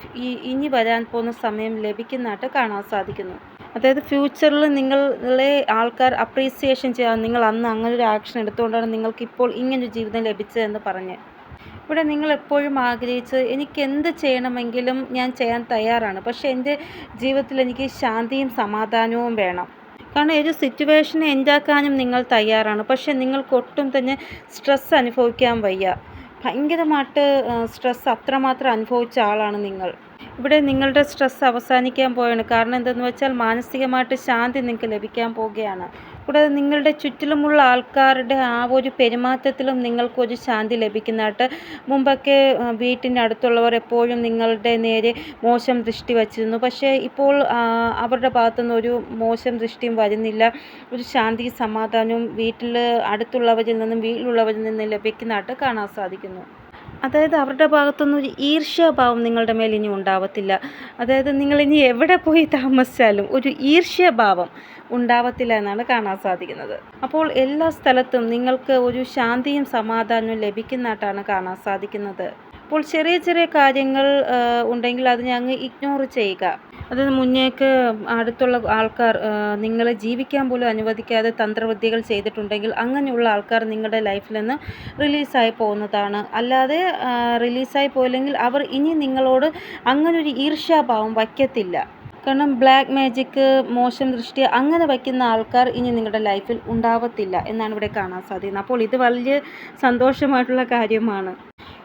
ഇനി വരാൻ പോകുന്ന സമയം ലഭിക്കുന്നതായിട്ട് കാണാൻ സാധിക്കുന്നു. അതായത് ഫ്യൂച്ചറിൽ നിങ്ങളെ ആൾക്കാർ അപ്രീസിയേഷൻ ചെയ്യാൻ, നിങ്ങൾ അന്ന് അങ്ങനെ ഒരു ആക്ഷൻ എടുത്തുകൊണ്ടാണ് നിങ്ങൾക്കിപ്പോൾ ഇങ്ങനൊരു ജീവിതം ലഭിച്ചതെന്ന് പറഞ്ഞ്. ഇവിടെ നിങ്ങൾ എപ്പോഴും ആഗ്രഹിച്ച് എനിക്ക് എന്ത് ചെയ്യണമെങ്കിലും ഞാൻ ചെയ്യാൻ തയ്യാറാണ്, പക്ഷേ എൻ്റെ ജീവിതത്തിൽ എനിക്ക് ശാന്തിയും സമാധാനവും വേണം. കാരണം ഒരു സിറ്റുവേഷനെ എൻജോയ് നിങ്ങൾ തയ്യാറാണ്, പക്ഷേ നിങ്ങൾക്ക് ഒട്ടും തന്നെ സ്ട്രെസ് അനുഭവിക്കാൻ വയ്യ. ഭയങ്കരമായിട്ട് സ്ട്രെസ് അത്രമാത്രം അനുഭവിച്ച ആളാണ് നിങ്ങൾ. ഇവിടെ നിങ്ങളുടെ സ്ട്രെസ് അവസാനിക്കാൻ പോവുകയാണ്. കാരണം എന്തെന്ന് വെച്ചാൽ മാനസികമായിട്ട് ശാന്തി നിങ്ങൾക്ക് ലഭിക്കാൻ പോവുകയാണ്. കൂടാതെ നിങ്ങളുടെ ചുറ്റിലുമുള്ള ആൾക്കാരുടെ ആ ഒരു പെരുമാറ്റത്തിലും നിങ്ങൾക്കൊരു ശാന്തി ലഭിക്കുന്നതായിട്ട്. മുമ്പൊക്കെ വീട്ടിൻ്റെ അടുത്തുള്ളവർ എപ്പോഴും നിങ്ങളുടെ നേരെ മോശം ദൃഷ്ടി വച്ചിരുന്നു, പക്ഷേ ഇപ്പോൾ അവരുടെ ഭാഗത്തുനിന്ന് ഒരു മോശം ദൃഷ്ടിയും വരുന്നില്ല. ഒരു ശാന്തി സമാധാനവും വീട്ടിൽ അടുത്തുള്ളവരിൽ നിന്നും വീട്ടിലുള്ളവരിൽ നിന്നും ലഭിക്കുന്നതായിട്ട് കാണാൻ സാധിക്കുന്നു. അതായത് അവരുടെ ഭാഗത്തൊന്നും ഒരു ഈർഷ്യാഭാവം നിങ്ങളുടെ മേൽ ഇനി ഉണ്ടാവത്തില്ല. അതായത് നിങ്ങളിനി എവിടെ പോയി താമസിച്ചാലും ഒരു ഈർഷ്യാഭാവം ഉണ്ടാവത്തില്ല എന്നാണ് കാണാൻ സാധിക്കുന്നത്. അപ്പോൾ എല്ലാ സ്ഥലത്തും നിങ്ങൾക്ക് ഒരു ശാന്തിയും സമാധാനവും ലഭിക്കുന്നതായിട്ടാണ് കാണാൻ സാധിക്കുന്നത്. അപ്പോൾ ചെറിയ ചെറിയ കാര്യങ്ങൾ ഉണ്ടെങ്കിൽ അതിനെ അങ്ങ് ഇഗ്നോർ ചെയ്യുക. അതായത് മുന്നേക്ക് അടുത്തുള്ള ആൾക്കാർ നിങ്ങളെ ജീവിക്കാൻ പോലും അനുവദിക്കാതെ തന്ത്രവിദ്യകൾ ചെയ്തിട്ടുണ്ടെങ്കിൽ അങ്ങനെയുള്ള ആൾക്കാർ നിങ്ങളുടെ ലൈഫിൽ നിന്ന് റിലീസായി പോകുന്നതാണ്. അല്ലാതെ റിലീസായി പോയില്ലെങ്കിൽ അവർ ഇനി നിങ്ങളോട് അങ്ങനൊരു ഈർഷ്യാഭാവം വയ്ക്കത്തില്ല. കാരണം ബ്ലാക്ക് മാജിക്ക്, മോശം ദൃഷ്ടി അങ്ങനെ വയ്ക്കുന്ന ആൾക്കാർ ഇനി നിങ്ങളുടെ ലൈഫിൽ ഉണ്ടാവത്തില്ല എന്നാണ് ഇവിടെ കാണാൻ സാധിക്കുന്നത്. അപ്പോൾ ഇത് വലിയ സന്തോഷമായിട്ടുള്ള കാര്യമാണ്.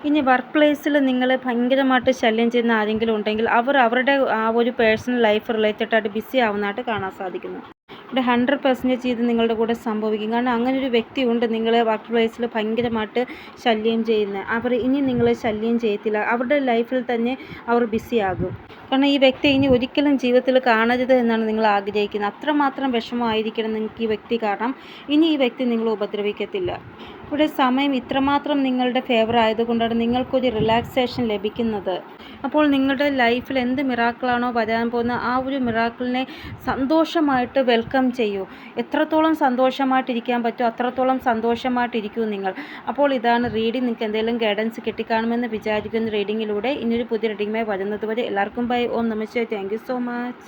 ഇനി വർക്ക് പ്ലേസിൽ നിങ്ങളെ ഭയങ്കരമായിട്ട് ശല്യം ചെയ്യുന്ന ആരെങ്കിലും ഉണ്ടെങ്കിൽ അവർ അവരുടെ ആ ഒരു പേഴ്സണൽ ലൈഫ് റിലേറ്റഡ് ആയിട്ട് ബിസി ആവുന്നതായിട്ട് കാണാൻ സാധിക്കുന്നു. ഇവിടെ 100% ഇത് നിങ്ങളുടെ കൂടെ സംഭവിക്കും. കാരണം അങ്ങനെ ഒരു വ്യക്തിയുണ്ട് നിങ്ങളെ വർക്ക് പ്ലേസിൽ ഭയങ്കരമായിട്ട് ശല്യം ചെയ്യുന്നത്. അവർ ഇനി നിങ്ങളെ ശല്യം ചെയ്യത്തില്ല, അവരുടെ ലൈഫിൽ തന്നെ അവർ ബിസിയാകും. കാരണം ഈ വ്യക്തി ഇനി ഒരിക്കലും ജീവിതത്തിൽ കാണരുത് എന്നാണ് നിങ്ങൾ ആഗ്രഹിക്കുന്നത്. അത്രമാത്രം വിഷമമായിരിക്കണം നിങ്ങൾക്ക് ഈ വ്യക്തി കാരണം ഇനി ഈ വ്യക്തി നിങ്ങളെ ഉപദ്രവിക്കത്തില്ല. ഇവിടെ സമയം ഇത്രമാത്രം നിങ്ങളുടെ ഫേവർ ആയതുകൊണ്ടാണ് നിങ്ങൾക്കൊരു റിലാക്സേഷൻ ലഭിക്കുന്നത്. അപ്പോൾ നിങ്ങളുടെ ലൈഫിൽ എന്ത് മിറാക്കിളാണോ വരാൻ പോകുന്നത് ആ ഒരു മിറാക്കിളിനെ സന്തോഷമായിട്ട് വെൽക്കം ചെയ്യൂ. എത്രത്തോളം സന്തോഷമായിട്ടിരിക്കാൻ പറ്റുമോ അത്രത്തോളം സന്തോഷമായിട്ടിരിക്കൂ നിങ്ങൾ. അപ്പോൾ ഇതാണ് റീഡിംഗ്. നിങ്ങൾക്ക് എന്തെങ്കിലും ഗൈഡൻസ് കിട്ടിക്കാണുമെന്ന് വിചാരിക്കുന്ന റീഡിങ്ങിലൂടെ ഇനിയൊരു പുതിയ റീഡിങ്ങുമായി വരുന്നത് വരെ എല്ലാവർക്കും ബൈ. ഓം നമഃ ശിവായ. Thank you so much.